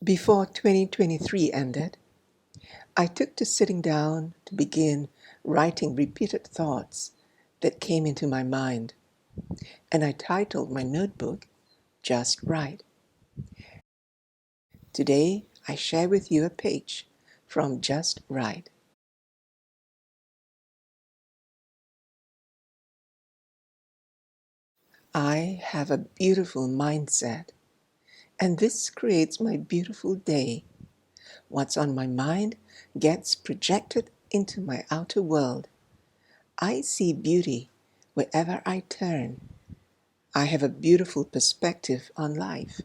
Before 2023 ended, I took to sitting down to begin writing repeated thoughts that came into my mind, and I titled my notebook, Just Right. Today, I share with you a page from Just Right. I have a beautiful mindset, and this creates my beautiful day. What's on my mind gets projected into my outer world. I see beauty wherever I turn. I have a beautiful perspective on life.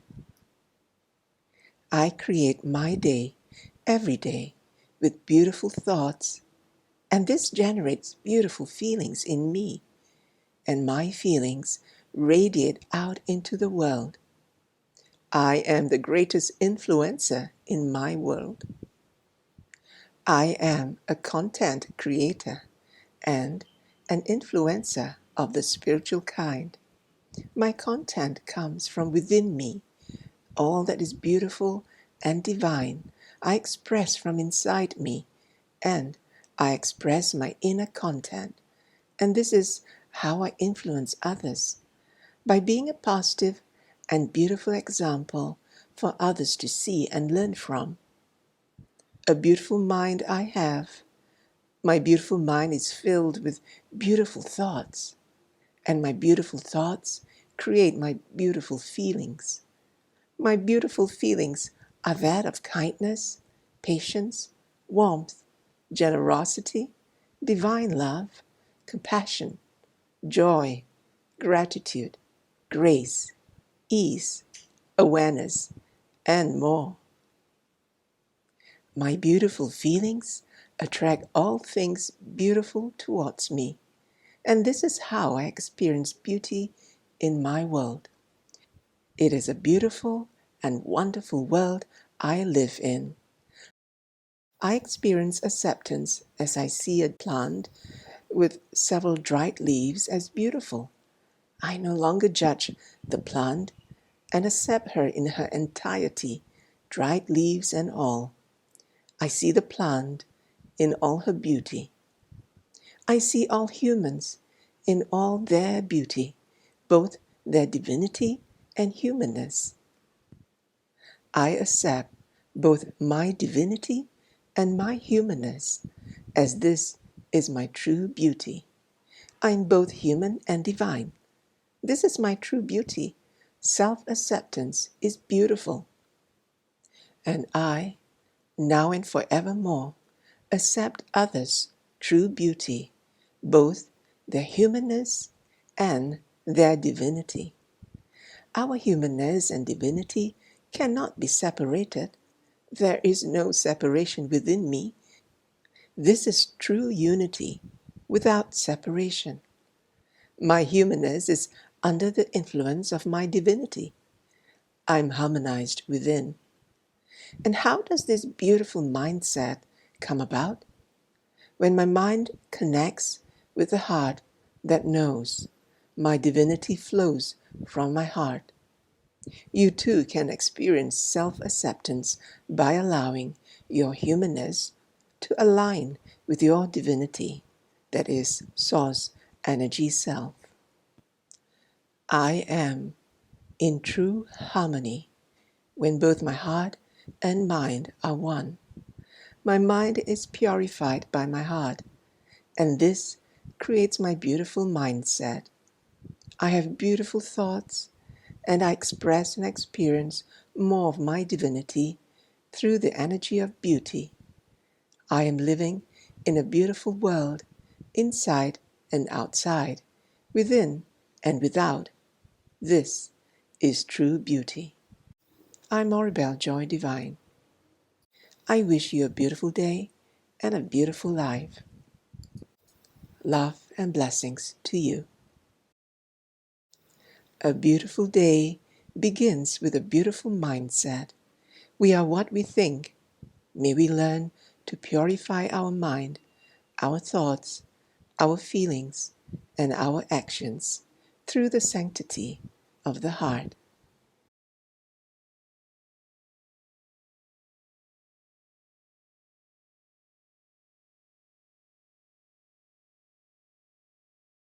I create my day every day with beautiful thoughts, and this generates beautiful feelings in me, and my feelings radiate out into the world. I am the greatest influencer in my world. I am a content creator and an influencer of the spiritual kind. My content comes from within me. All that is beautiful and divine, I express from inside me, and I express my inner content. And this is how I influence others, by being a positive and beautiful example for others to see and learn from. A beautiful mind I have. My beautiful mind is filled with beautiful thoughts, and my beautiful thoughts create my beautiful feelings. My beautiful feelings are that of kindness, patience, warmth, generosity, divine love, compassion, joy, gratitude, grace, ease, awareness, and more. My beautiful feelings attract all things beautiful towards me, and this is how I experience beauty in my world. It is a beautiful and wonderful world I live in. I experience acceptance as I see a plant with several dried leaves as beautiful. I no longer judge the plant and accept her in her entirety, dried leaves and all. I see the plant in all her beauty. I see all humans in all their beauty, both their divinity and humanness. I accept both my divinity and my humanness, as this is my true beauty. I am both human and divine. This is my true beauty. Self-acceptance is beautiful. And I, now and forevermore, accept others' true beauty, both their humanness and their divinity. Our humanness and divinity cannot be separated. There is no separation within me. This is true unity without separation. My humanness is under the influence of my divinity. I'm harmonized within. And how does this beautiful mindset come about? When my mind connects with the heart that knows, my divinity flows from my heart. You too can experience self-acceptance by allowing your humanness to align with your divinity, that is, Source Energy Self. I am in true harmony when both my heart and mind are one. My mind is purified by my heart, and this creates my beautiful mindset. I have beautiful thoughts, and I express and experience more of my divinity through the energy of beauty. I am living in a beautiful world, inside and outside, within and without. This is true beauty. I'm Oribel Joy Divine. I wish you a beautiful day and a beautiful life. Love and blessings to you. A beautiful day begins with a beautiful mindset. We are what we think. May we learn to purify our mind, our thoughts, our feelings, and our actions through the sanctity of the heart.